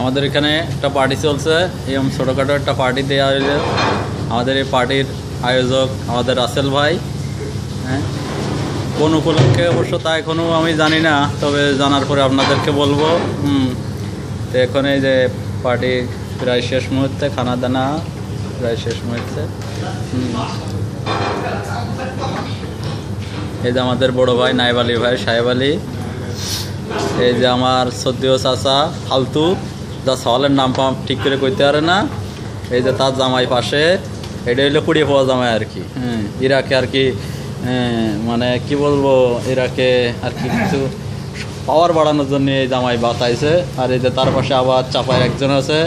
আমাদের এখানে একটা পার্টি চলছে, এরকম ছোটোখাটো একটা পার্টি দেওয়া হইলে আমাদের এই পার্টির আয়োজক আমাদের রাসেল ভাই। হ্যাঁ, কোন উপলক্ষে অবশ্য তা এখনও আমি জানি না, তবে জানার পরে আপনাদেরকে বলবো। তো এখন এই যে পার্টি প্রায় শেষ মুহূর্তে, খানা দানা প্রায় শেষ মুহূর্তে। এই যে আমাদের বড় ভাই নায়েব আলী ভাই, সাহেব আলী। এই যে আমার সদ্যীয় চাচা ফালতু, যা সওয়ালের নাম ঠিক করে কইতে পারে না। এই যে তার জামাই পাশে, এটা হইলো কুড়িয়ে পাওয়া জামাই আর কি। ইরাকে আর কি, মানে কি বলবো, ইরাকে আর কি কিছু পাওয়ার বাড়ানোর জন্য এই জামাই বাঁচাইছে। আর এই যে তার পাশে আবার চাপায় একজন আছে,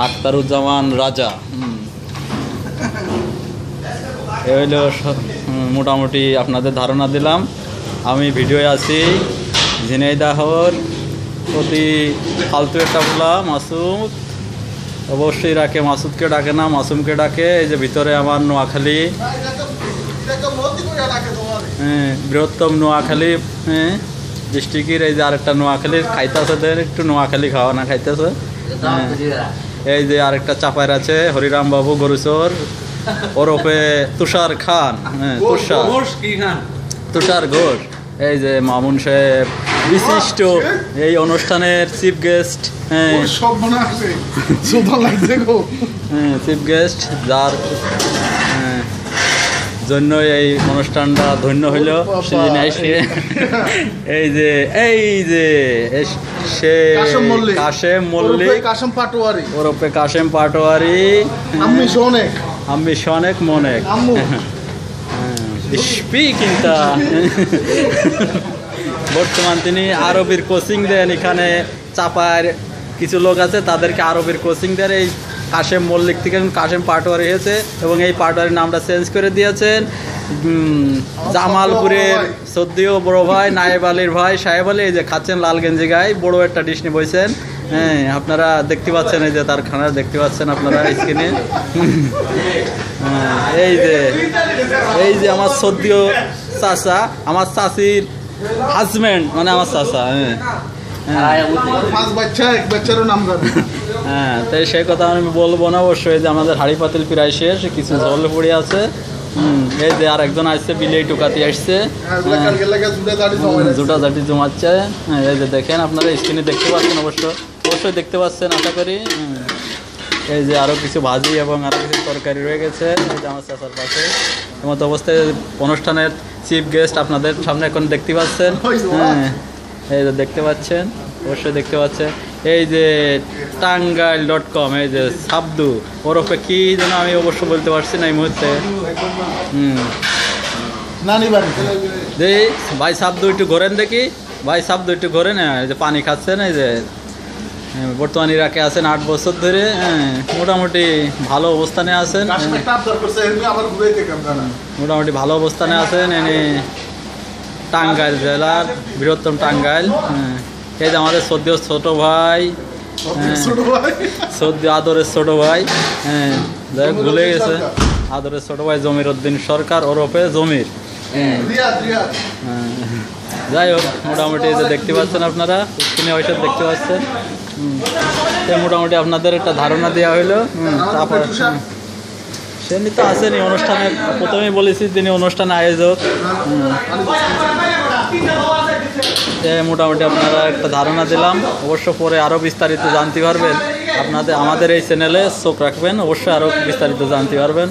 আখতারুজ্জামান রাজা। এ হইলো মোটামুটি আপনাদের ধারণা দিলাম। আমি ভিডিওয়ে আছি ঝিনাইদহর অতি ফালতু একটা বলা মাসুদ, অবশ্যই রাখে, মাসুদকে ডাকে না, মাসুমকে ডাকে। এই যে ভিতরে আমার নোয়াখালী, বৃহত্তম নোয়াখালী ডিস্ট্রিক্টের এই যে আরেকটা নোয়াখালী খাইতেছে, একটু নোয়াখালী খাওয়া না খাইতেছে। এই যে আরেকটা চাপায়ের আছে হরিরাম বাবু গরুচর, ওরফে তুষার খান, তুষার ঘোষ। এই যে মামুন সাহেব, বিশিষ্ট এই অনুষ্ঠানের চিফ গেস্ট। চিফ গেস্ট, যার জন্য এই অনুষ্ঠানটা ধন্য হইল। এই যে সে কাশেম মল্লিক, ওরফে কাশেম পাটোয়ারি, আমি শনেক মনেক স্পিকিংটা। বর্তমান তিনি আরবির কোচিং দেন এখানে। চাপার কিছু লোক আছে, তাদেরকে আরবির কোচিং দেন। এই কাশেম মল্লিক থেকে কাশেম পাটোয়ারি হয়েছে, এবং এই পাটোয়ারির নামটা চেঞ্জ করে দিয়েছেন জামালপুরের সদ্যীয় বড় ভাই নায়েব আলীর ভাই সাহেব আলী। এই যে খাচ্ছেন লাল গেঞ্জি গায়ে, বড় একটা ডিশ নিয়ে বইছেন। হ্যাঁ, আপনারা দেখতে পাচ্ছেন, এই যে তার খানা দেখতে পাচ্ছেন আপনারা স্ক্রিনে। এই যে আমার সদ্যীয় চাচা, আমার চাচির হাজব্যান্ড, মানে আমার চাচা। হ্যাঁ, তাই সেই কথা আমি বলবো না অবশ্যই। যে আমাদের হাড়ি পাতিল প্রায় শেষ, কিছু জল পড়ে আছে। এই যে আর একজন আসছে, বিলেই টুকাতি আসছে, জুটা জাটি জমাচ্ছে। এই যে দেখেন আপনারা স্ক্রিনে দেখতে পাচ্ছেন, অবশ্যই দেখতে পাচ্ছেন আশা করি। এই যে আরও কিছু ভাজি এবং আরও কিছু তরকারি রয়ে গেছে এই যে আমার চাচার পাশে। এমত অবস্থায় অনুষ্ঠানের চিফ গেস্ট আপনাদের সামনে এখন দেখতে পাচ্ছেন। হ্যাঁ, এই যে দেখতে পাচ্ছেন, অবশ্যই দেখতে পাচ্ছেন। এই যে টাঙ্গাইল.com, এই যে সাবদু, ওরফে কি যেন আমি অবশ্য বলতে পারছি না এই মুহূর্তে। ভাই সাবদু একটু ঘোরেন দেখি, ভাই সাবদু একটু ঘোরেন। এই যে পানি খাচ্ছেন, এই যে বর্তমান ইরাকে আছেন 8 বছর ধরে। মোটামুটি ভালো অবস্থানে আছেন, মোটামুটি ভালো অবস্থানে আছেন। এনে টাঙ্গাইল জেলার, বৃহত্তম টাঙ্গাইল। এই যে আমাদের সদ্যীয় ছোট ভাই, সদ্য আদরের ছোট ভাই, যাই হোক ভুলে গেছে, আদরের ছোট ভাই জমির উদ্দিন সরকার ওরফে জমির। যাই হোক, মোটামুটি এই যে দেখতে পাচ্ছেন আপনারা স্ক্রিনে ওইসব দেখতে পাচ্ছেন। মোটামুটি আপনাদের একটা ধারণা দেওয়া হইলো। তারপর সেমনি তো আসেনি অনুষ্ঠানে, প্রথমেই বলেছি তিনি অনুষ্ঠান আয়োজক। মোটামুটি আপনারা একটা ধারণা দিলাম, অবশ্য পরে আরও বিস্তারিত জানতে পারবেন। আমাদের এই চ্যানেলে চোখ রাখবেন, অবশ্যই আরও বিস্তারিত জানতে পারবেন।